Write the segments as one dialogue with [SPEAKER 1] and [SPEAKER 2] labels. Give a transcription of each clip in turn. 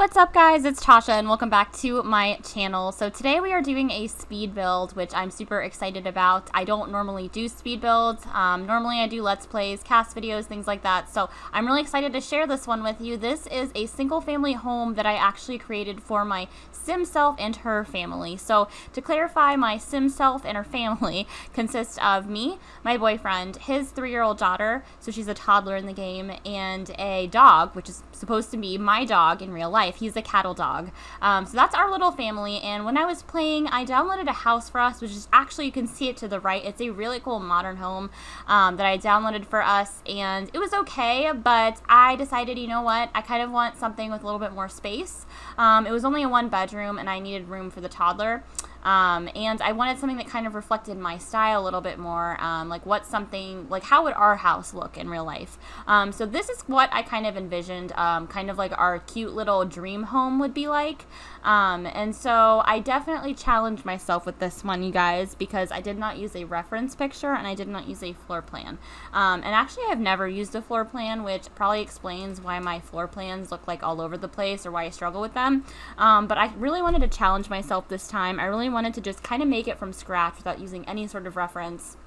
[SPEAKER 1] What's up guys, it's Tasha and welcome back to my channel. So today we are doing a speed build, which I'm super excited about. I don't normally do speed builds. Normally I do let's plays, cast videos, things like that. So I'm really excited to share this one with you. This is a single family home that I actually created for my sim self and her family. So to clarify, my sim self and her family consists of me, my boyfriend, his 3-year-old daughter, so she's a toddler in the game, and a dog, which is supposed to be my dog in real life. He's a cattle dog. So that's our little family. And when I was playing, I downloaded a house for us, which is actually, you can see it to the right. It's a really cool modern home that I downloaded for us, and it was okay, but I decided, you know what, I kind of want something with a little bit more space. It was only a 1-bedroom and I needed room for the toddler. And I wanted something that kind of reflected my style a little bit more, like how would our house look in real life? So this is what I kind of envisioned, kind of like our cute little dream home would be like. And so I definitely challenged myself with this one, you guys, because I did not use a reference picture and I did not use a floor plan. And actually I've never used a floor plan, which probably explains why my floor plans look like all over the place or why I struggle with them. But I really wanted to challenge myself this time. I really wanted to just kind of make it from scratch without using any sort of reference.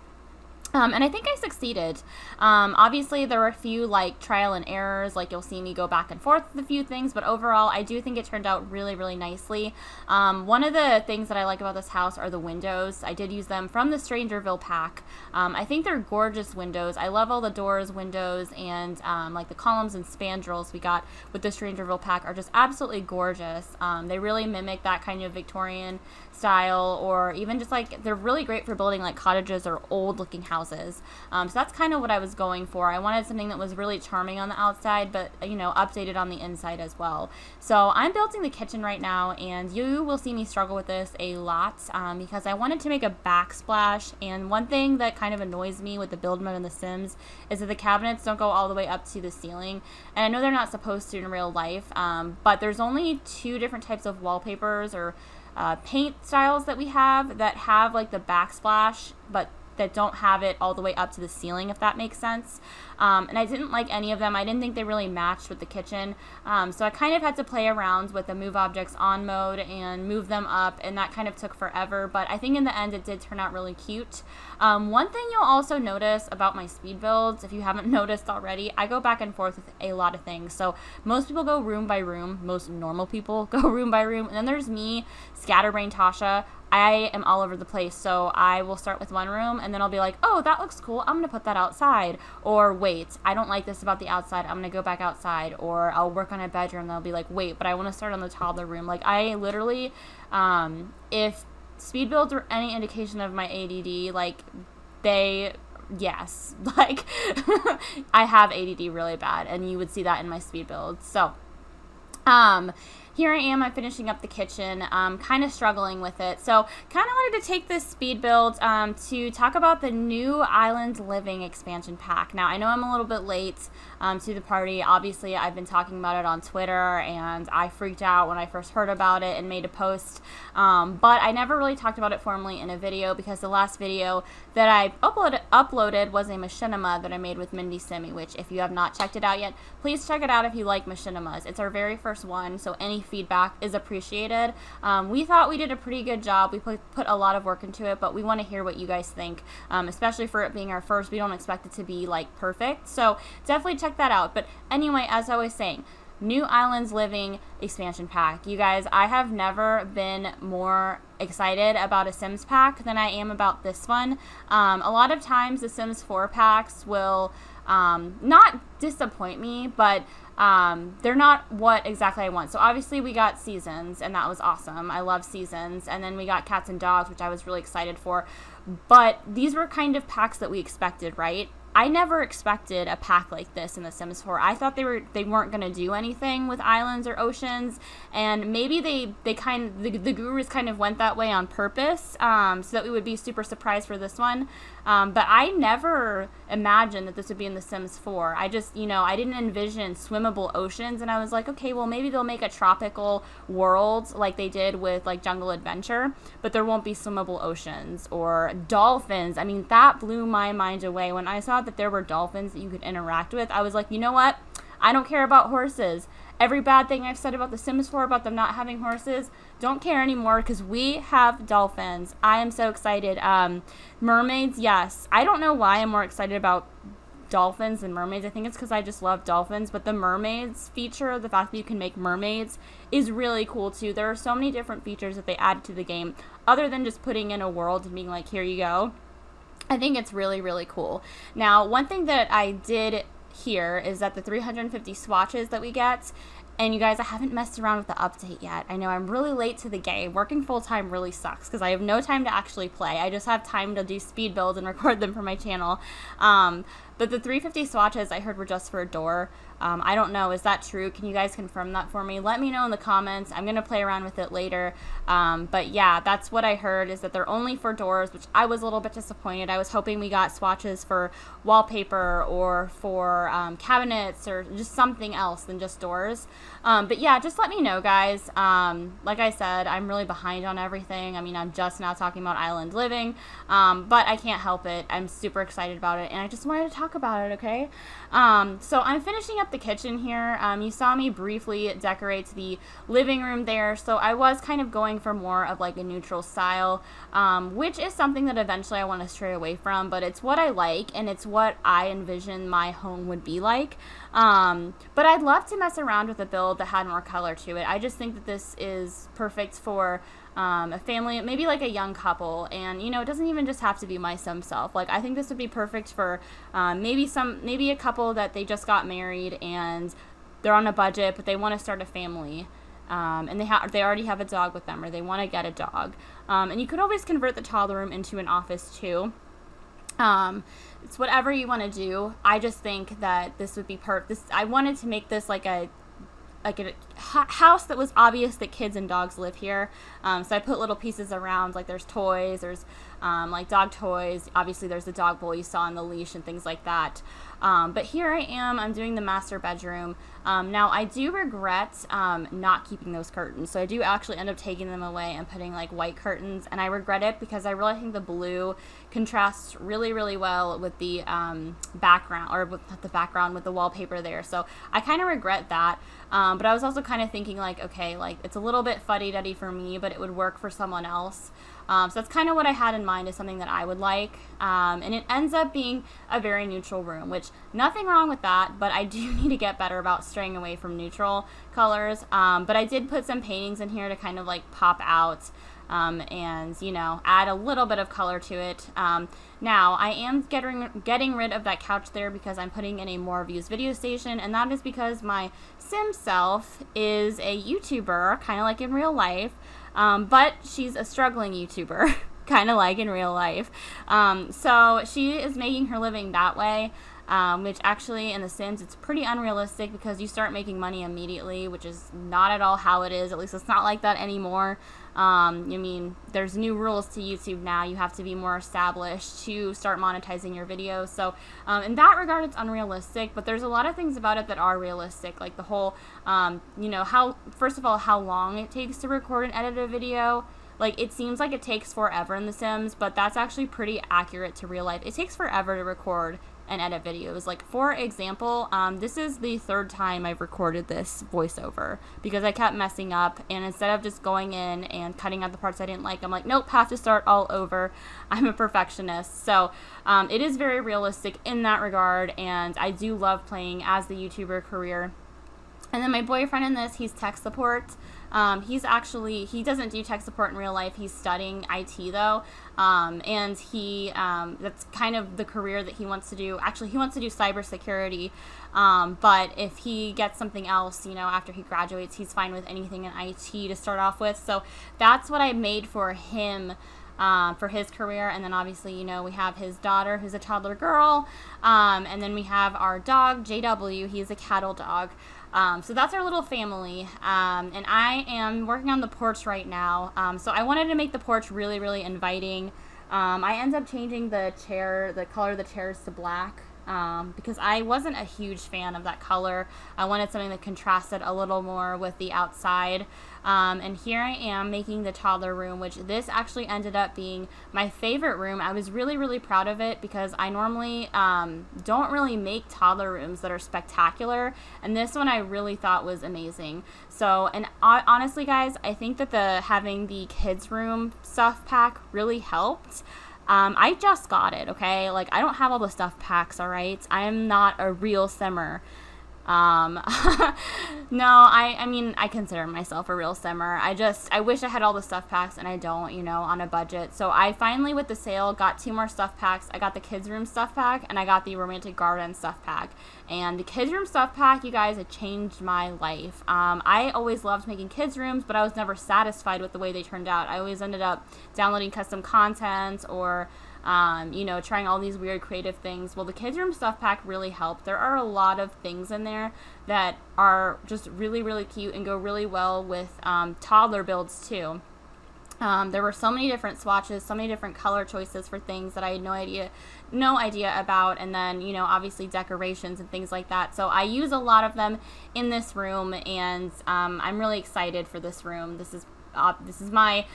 [SPEAKER 1] And I think I succeeded. Obviously, there were a few like trial and errors, like you'll see me go back and forth with a few things, but overall, I do think it turned out really, really nicely. One of the things that I like about this house are the windows. I did use them from the Strangerville pack. I think they're gorgeous windows. I love all the doors, windows, and like the columns and spandrels we got with the Strangerville pack are just absolutely gorgeous. They really mimic that kind of Victorian style, or even just like, they're really great for building like cottages or old looking houses. So that's kind of what I was going for. I wanted something that was really charming on the outside, but you know, updated on the inside as well. So I'm building the kitchen right now, and you will see me struggle with this a lot because I wanted to make a backsplash. And one thing that kind of annoys me with the build mode in The Sims is that the cabinets don't go all the way up to the ceiling. And I know they're not supposed to in real life, but there's only 2 different types of wallpapers or paint styles that we have that have like the backsplash, but that don't have it all the way up to the ceiling, if that makes sense. And I didn't like any of them. I didn't think they really matched with the kitchen. So I kind of had to play around with the move objects on mode and move them up, and that kind of took forever. But I think in the end it did turn out really cute. One thing you'll also notice about my speed builds, if you haven't noticed already, I go back and forth with a lot of things. So most people go room by room. Most normal people go room by room. And then there's me, Scatterbrain Tasha. I am all over the place, so I will start with one room and then I'll be like, oh, that looks cool, I'm gonna put that outside. Or wait, I don't like this about the outside, I'm gonna go back outside. Or I'll work on a bedroom and I'll be like, wait, but I want to start on the toddler room. Like, I literally, if speed builds are any indication of my ADD, like, yes, like, I have ADD really bad, and you would see that in my speed builds. So, here I am, I'm finishing up the kitchen, kind of struggling with it. So kind of wanted to take this speed build to talk about the new Island Living expansion pack. Now, I know I'm a little bit late to the party. Obviously, I've been talking about it on Twitter, and I freaked out when I first heard about it and made a post. But I never really talked about it formally in a video, because the last video that I uploaded was a machinima that I made with Mindy Simi, which if you have not checked it out yet, please check it out if you like machinimas. It's our very first one, so any feedback is appreciated. We thought we did a pretty good job. We put a lot of work into it, but we want to hear what you guys think, especially for it being our first. We don't expect it to be like perfect, so definitely check that out. But anyway, as I was saying, new Islands Living expansion pack. You guys, I have never been more excited about a Sims pack than I am about this one. A lot of times the Sims 4 packs will not disappoint me, but they're not what exactly I want. So obviously we got Seasons, and that was awesome. I love Seasons. And then we got Cats and Dogs, which I was really excited for. But these were kind of packs that we expected, right? I never expected a pack like this in The Sims 4. I thought they weren't going to do anything with islands or oceans, and maybe the gurus kind of went that way on purpose, so that we would be super surprised for this one. But I never imagined that this would be in The Sims 4. I just, I didn't envision swimmable oceans, and I was like, okay, well, maybe they'll make a tropical world like they did with like Jungle Adventure, but there won't be swimmable oceans or dolphins. I mean, that blew my mind away when I saw that there were dolphins that you could interact with. I was like, you know what? I don't care about horses. every bad thing I've said about The Sims 4 about them not having horses, don't care anymore because we have dolphins. I am so excited. Mermaids, yes. I don't know why I'm more excited about dolphins and mermaids. I think it's because I just love dolphins, but the mermaids feature, the fact that you can make mermaids, is really cool too. There are so many different features that they added to the game other than just putting in a world and being like, here you go. I think it's really, really cool. Now, one thing that I did here is that the 350 swatches that we get, and you guys, I haven't messed around with the update yet. I know I'm really late to the game. Working full-time really sucks because I have no time to actually play. I just have time to do speed build and record them for my channel. But the 350 swatches I heard were just for a door. I don't know. Is that true? Can you guys confirm that for me? Let me know in the comments. I'm going to play around with it later. But yeah, that's what I heard, is that they're only for doors, which I was a little bit disappointed. I was hoping we got swatches for wallpaper or for cabinets or just something else than just doors. But yeah, just let me know, guys. Like I said, I'm really behind on everything. I mean, I'm just now talking about island living, but I can't help it. I'm super excited about it, and I just wanted to talk about it, okay? So I'm finishing up the kitchen here. You saw me briefly decorate the living room there, so I was kind of going for more of like a neutral style, which is something that eventually I want to stray away from, but it's what I like, and it's what I envision my home would be like. But I'd love to mess around with a build that had more color to it. I just think that this is perfect for a family, maybe like a young couple, and you know, it doesn't even just have to be my sim self. Like, I think this would be perfect for maybe a couple that they just got married and they're on a budget, but they want to start a family, and they already have a dog with them, or they want to get a dog, and you could always convert the toddler room into an office too. It's whatever you want to do. I just think that this would be perfect. I wanted to make this like a house that was obvious that kids and dogs live here. So I put little pieces around, like there's toys, there's like dog toys. Obviously there's the dog bowl you saw on the leash and things like that. But here I am, I'm doing the master bedroom. Now I do regret not keeping those curtains. So I do actually end up taking them away and putting like white curtains, and I regret it because I really think the blue contrasts really, really well with the background, or with not the background, with the wallpaper there. So I kind of regret that. But I was also kind of thinking like, okay, like it's a little bit fuddy-duddy for me, but it would work for someone else. So that's kind of what I had in mind, is something that I would like. And it ends up being a very neutral room, which nothing wrong with that, but I do need to get better about straying away from neutral colors. But I did put some paintings in here to kind of like pop out, and you know, add a little bit of color to it. Now I am getting rid of that couch there because I'm putting in a more views video station, and that is because my sim self is a YouTuber, kind of like in real life, but she's a struggling YouTuber, kind of like in real life. So she is making her living that way. Which actually in The Sims it's pretty unrealistic because you start making money immediately, which is not at all how it is. At least it's not like that anymore. I mean, there's new rules to YouTube now. You have to be more established to start monetizing your videos. So in that regard, it's unrealistic, but there's a lot of things about it that are realistic, like the whole, you know, first of all, how long it takes to record and edit a video. Like, it seems like it takes forever in The Sims, but that's actually pretty accurate to real life. It takes forever to record and edit videos. Like, for example, this is the third time I've recorded this voiceover because I kept messing up, and instead of just going in and cutting out the parts I didn't like, I'm like, nope, have to start all over. I'm a perfectionist. So it is very realistic in that regard, and I do love playing as the YouTuber career. And then my boyfriend in this, he's tech support. He doesn't do tech support in real life. He's studying IT though. And that's kind of the career that he wants to do. Actually, he wants to do cybersecurity. But if he gets something else, you know, after he graduates, he's fine with anything in IT to start off with. So that's what I made for him, for his career. And then obviously, you know, we have his daughter, who's a toddler girl. And then we have our dog, JW. He's a cattle dog. So that's our little family, and I am working on the porch right now. So I wanted to make the porch really, really inviting. I ended up changing the color of the chairs to black, because I wasn't a huge fan of that color. I wanted something that contrasted a little more with the outside. And here I am making the toddler room, which this actually ended up being my favorite room. I was really, really proud of it because I normally don't really make toddler rooms that are spectacular, and this one I really thought was amazing. So, and honestly guys, I think that having the kids room stuff pack really helped. I just got it, okay? Like, I don't have all the stuff packs, all right? I'm not a real simmer. No, I mean, I consider myself a real simmer. I wish I had all the stuff packs, and I don't, you know, on a budget. So I finally, with the sale, got 2 more stuff packs. I got the kids room stuff pack, and I got the romantic garden stuff pack. And the kids room stuff pack, you guys, it changed my life. I always loved making kids rooms, but I was never satisfied with the way they turned out. I always ended up downloading custom content or you know, trying all these weird creative things. Well, the kids room stuff pack really helped. There are a lot of things in there that are just really, really cute and go really well with toddler builds too. There were so many different swatches, so many different color choices for things that I had no idea about, and then, you know, obviously decorations and things like that. So I use a lot of them in this room, and I'm really excited for this room. This is my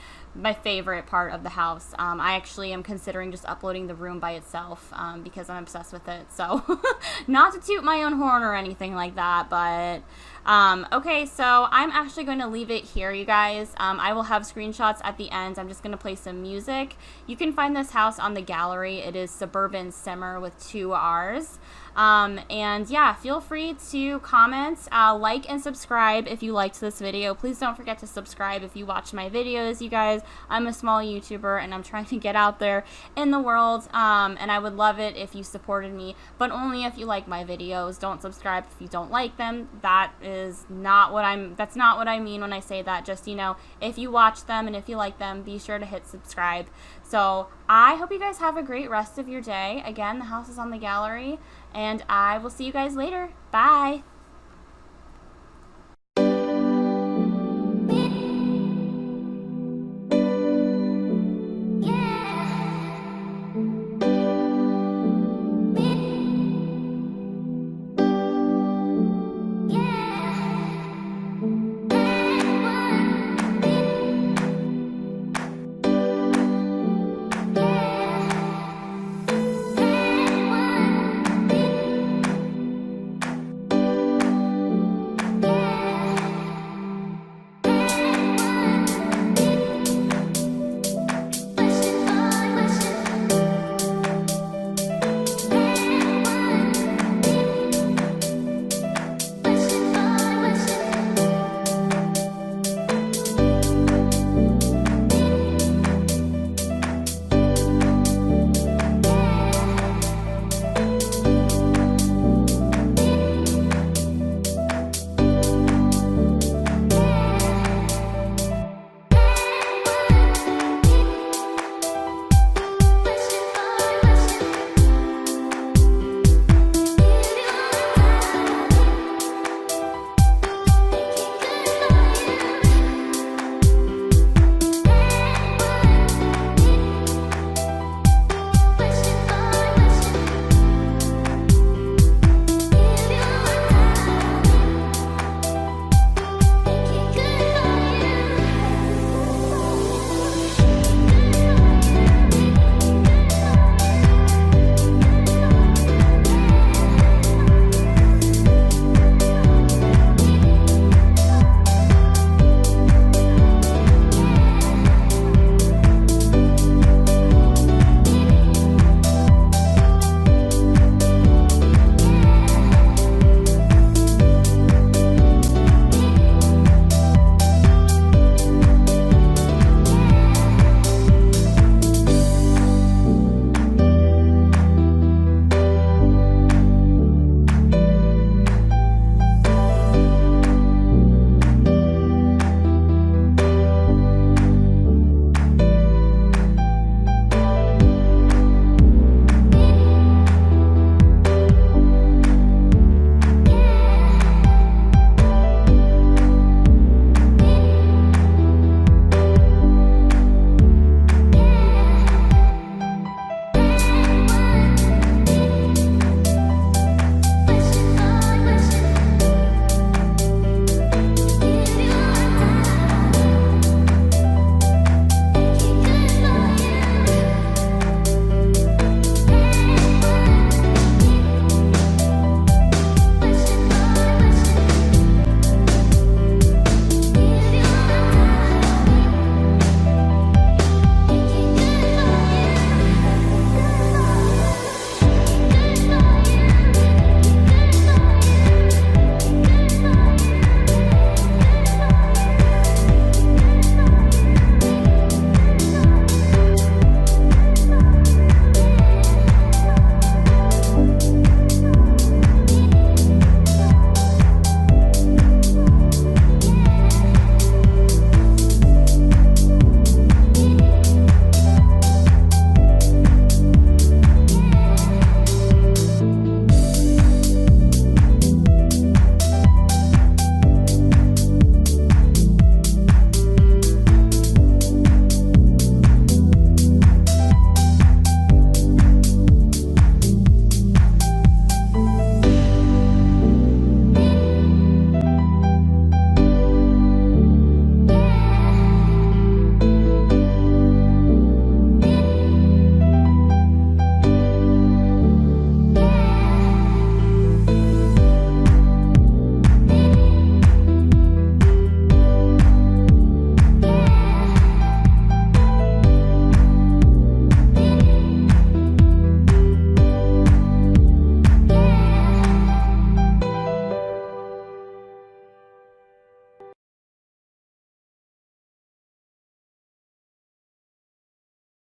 [SPEAKER 1] favorite part of the house. I actually am considering just uploading the room by itself because I'm obsessed with it. So not to toot my own horn or anything like that, but okay, so I'm actually going to leave it here, you guys. I will have screenshots at the end. I'm just going to play some music. You can find this house on the gallery. It is Suburban Simmer with 2 R's. And yeah, feel free to comment, like, and subscribe if you liked this video. Please don't forget to subscribe if you watch my videos, you guys. I'm a small YouTuber and I'm trying to get out there in the world, and I would love it if you supported me, but only if you like my videos. Don't subscribe if you don't like them. That's not what I mean when I say that. Just, you know, if you watch them and if you like them, be sure to hit subscribe. So I hope you guys have a great rest of your day. Again, the house is on the gallery, and I will see you guys later. Bye.